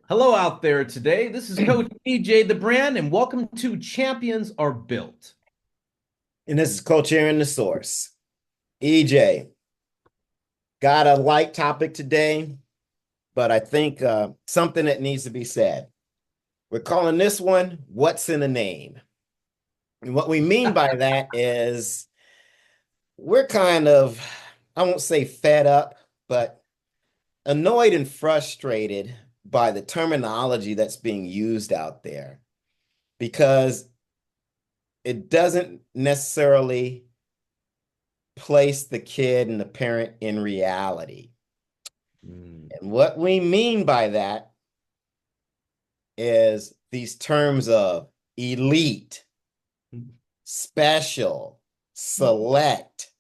Hello out there today. This is Coach EJ the Brand, and welcome to Champions Are Built. And this is Coach Aaron the Source. EJ, got a light topic today, but I think something that needs to be said. We're calling this one What's in a Name? And what we mean by that is we're kind of, I won't say fed up, but annoyed and frustrated by the terminology that's being used out there because it doesn't necessarily place the kid and the parent in reality. And what we mean by that is these terms of elite, special, select,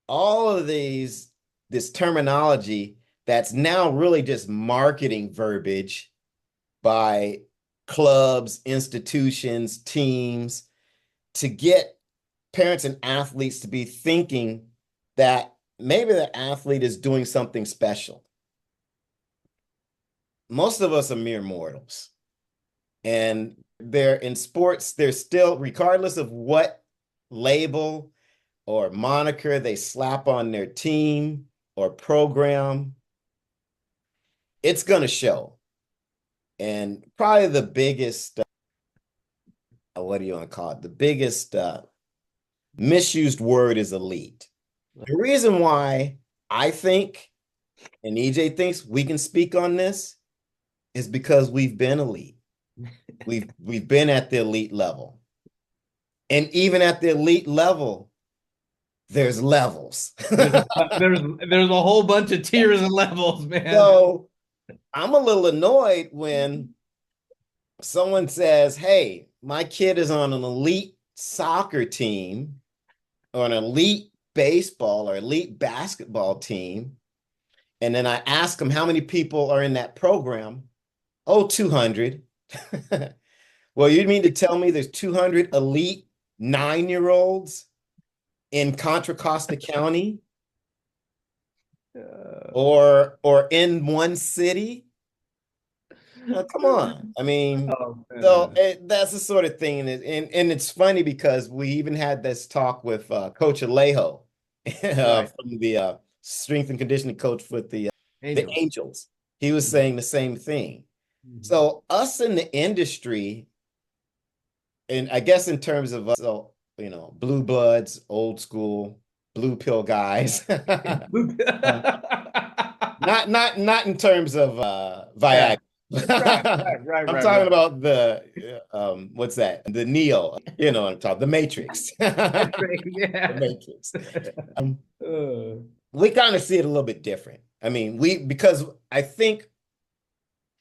all of this terminology that's now really just marketing verbiage by clubs, institutions, teams to get parents and athletes to be thinking that maybe the athlete is doing something special. Most of us are mere mortals. And they're in sports, they're still, regardless of what label or moniker they slap on their team or program, it's going to show. And probably the biggest, what do you want to call it? The biggest misused word is elite. The reason why I think, and EJ thinks we can speak on this, is because we've been elite. We've been at the elite level. And even at the elite level, there's levels. There's a whole bunch of tiers and levels, man. So I'm a little annoyed when someone says, hey, my kid is on an elite soccer team or an elite baseball or elite basketball team. And then I ask them how many people are in that program. Oh, 200. Well, you mean to tell me there's 200 elite 9-year-olds in Contra Costa County or in one city? Come on. I mean, that's the sort of thing. And it's funny because we even had this talk with Coach Alejo from the strength and conditioning coach with the Angels. He was saying the same thing. So us in the industry, and I guess in terms of blue bloods, old school, blue pill guys. Not in terms of Viagra. Right, I'm talking about the what's that? The Neo, I'm talking the Matrix. The Matrix. We kind of see it a little bit different. I mean, because I think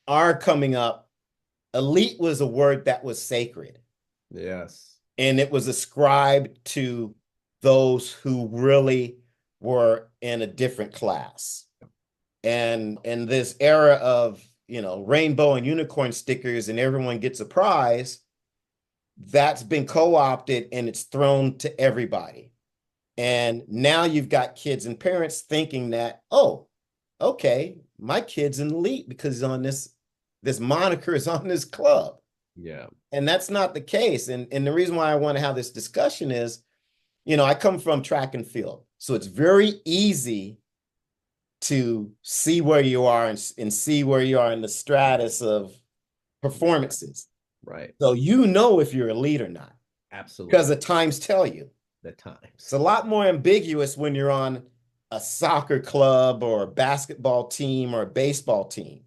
our coming up, elite was a word that was sacred. Yes. And it was ascribed to those who really were in a different class. And in this era of, rainbow and unicorn stickers and everyone gets a prize, that's been co-opted and it's thrown to everybody. And now you've got kids and parents thinking that, oh, okay, my kid's an elite because he's on this moniker is on this club. Yeah. And that's not the case. And the reason why I want to have this discussion is, I come from track and field. So it's very easy to see where you are and see where you are in the stratus of performances. Right. So if you're elite or not. Absolutely. Because the times tell you. The times. It's a lot more ambiguous when you're on a soccer club or a basketball team or a baseball team.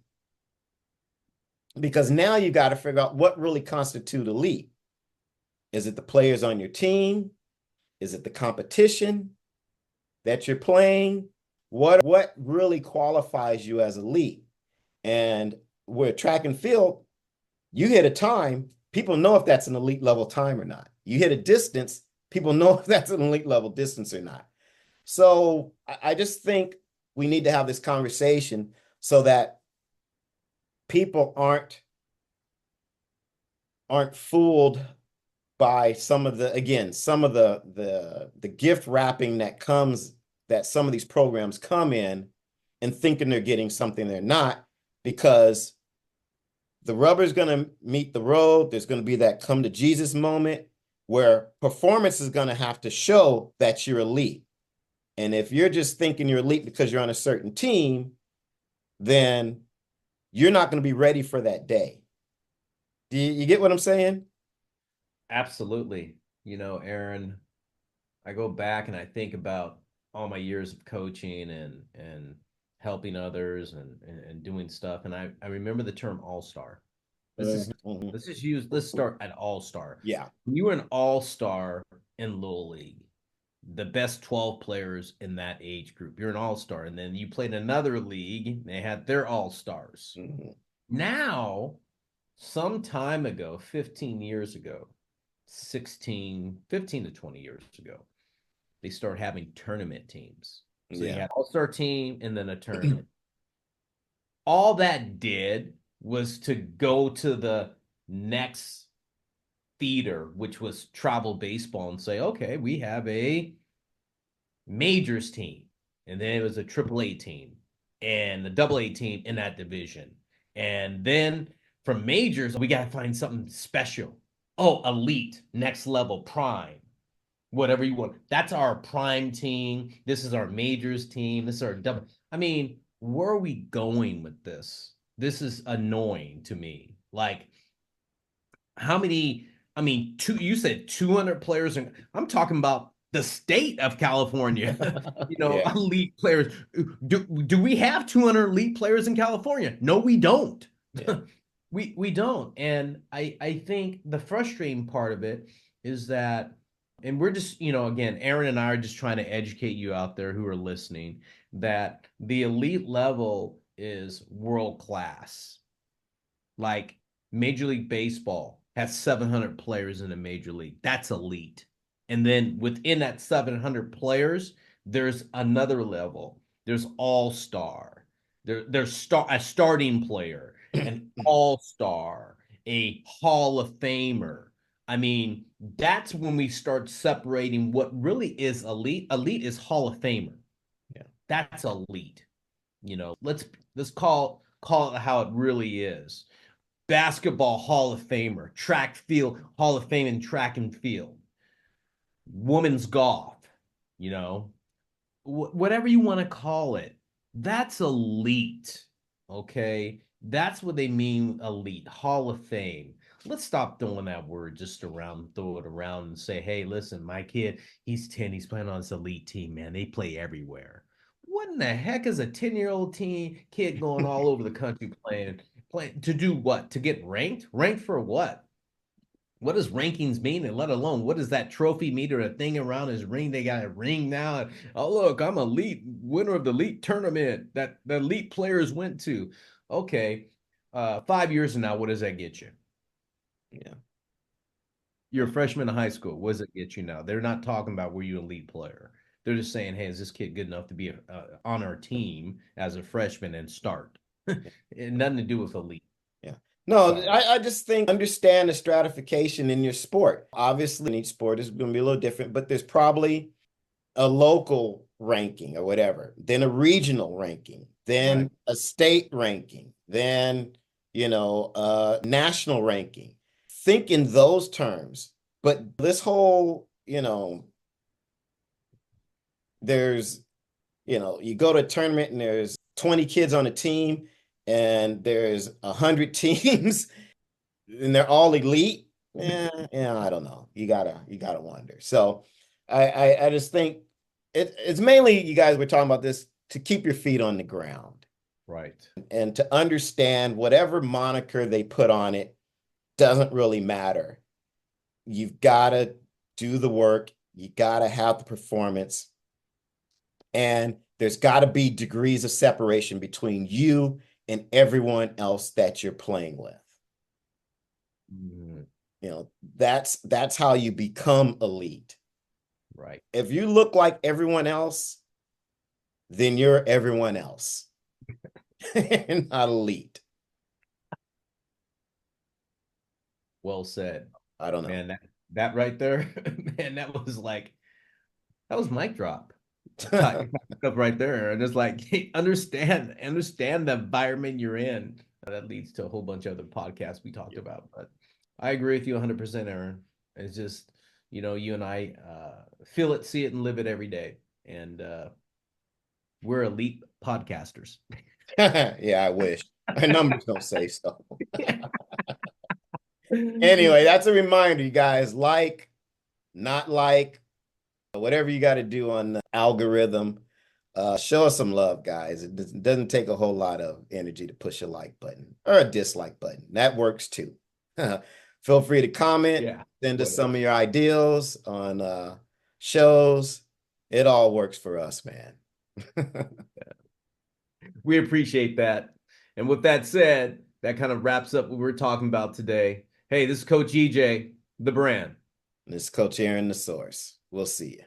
Because now you got to figure out what really constitutes elite. Is it the players on your team? Is it the competition that you're playing? What really qualifies you as elite? And with track and field, you hit a time, people know if that's an elite level time or not. You hit a distance, people know if that's an elite level distance or not. So I just think we need to have this conversation so that people aren't fooled by some of the gift wrapping that some of these programs come in and thinking they're getting something they're not, because the rubber's going to meet the road. There's going to be that come to Jesus moment where performance is going to have to show that you're elite. And if you're just thinking you're elite because you're on a certain team, then you're not going to be ready for that day. Do you get what I'm saying? Absolutely. You know, Aaron, I go back and I think about all my years of coaching and helping others and doing stuff. And I remember the term all-star. This is Mhm. let's start at all-star. Yeah. When you were an all-star in Little League, the best 12 players in that age group, you're an all-star. And then you played another league, they had their all-stars. Mhm. Now, some time ago, 15 years ago, 15 to 20 years ago, they start having tournament teams. So you Yeah. had all-star team and then a tournament. All that did was to go to the next feeder, which was travel baseball, and say, okay, we have a majors team. And then it was a AAA team and the AA team in that division. And then from majors, we got to find something special. Oh, elite, next level, prime, whatever you want. That's our prime team. This is our majors team. This is our double. I mean, where are we going with this? This is annoying to me. Like, how many? I mean, you said 200 players, and I'm talking about the state of California. Yeah. Elite players. Do we have 200 elite players in California? No, we don't. Yeah. We don't. And I think the frustrating part of it is that, and we're just, again, Aaron and I are just trying to educate you out there who are listening, that the elite level is world class. Like Major League Baseball has 700 players in a major league. That's elite. And then within that 700 players, there's another level. There's all-star. There's a starting player, an all-star, a Hall of Famer. I mean, that's when we start separating what really is elite. Elite is Hall of Famer. Yeah. That's elite. Let's call it how it really is. Basketball Hall of Famer, track field Hall of Fame in track and field, women's golf, you know, whatever you want to call it. That's elite. Okay. That's what they mean elite, Hall of Fame. Let's stop throwing that word just around, throw it around and say, hey, listen, my kid, he's 10, he's playing on this elite team, man. They play everywhere. What in the heck is a 10-year-old teen kid going all over the country playing to do what? To get ranked? Ranked for what? What does rankings mean? And let alone what does that trophy meter, a thing around his ring? They got a ring now. And, oh, look, I'm elite winner of the elite tournament that the elite players went to. Okay. 5 years from now, what does that get you? Yeah. You're a freshman in high school. What does it get you now? They're not talking about were you an elite player. They're just saying, hey, is this kid good enough to be on our team as a freshman and start? And nothing to do with elite. Yeah. No, Sorry. I just think understand the stratification in your sport. Obviously, in each sport is going to be a little different, but there's probably a local ranking or whatever, then a regional ranking, then Right. a state ranking, then, national ranking. Think in those terms. But this whole, there's, you go to a tournament and there's 20 kids on a team and there's 100 teams and they're all elite. Yeah, I don't know. You gotta wonder. So I just think it's mainly you guys were talking about this to keep your feet on the ground Right. and to understand whatever moniker they put on it doesn't really matter. You've got to do the work, you got to have the performance, and there's got to be degrees of separation between you and everyone else that you're playing with. Mm, That's how you become elite. right. If you look like everyone else, then you're everyone else. Not elite. Well said. I don't know. Man, that right there, man, that was mic drop. Type stuff right there. And it's like, hey, understand the environment you're in. That leads to a whole bunch of other podcasts we talked about. But I agree with you 100%, Aaron. It's just, you and I feel it, see it, and live it every day. And we're elite podcasters. Yeah, I wish. My numbers don't say so. Anyway, that's a reminder, you guys. Like, not like, whatever you got to do on the algorithm. Show us some love, guys. It doesn't take a whole lot of energy to push a like button or a dislike button. That works too. Feel free to comment, send us some of your ideas on shows. It all works for us, man. We appreciate that. And with that said, that kind of wraps up what we're talking about today. Hey, this is Coach EJ, the brand. This is Coach Aaron, the source. We'll see you.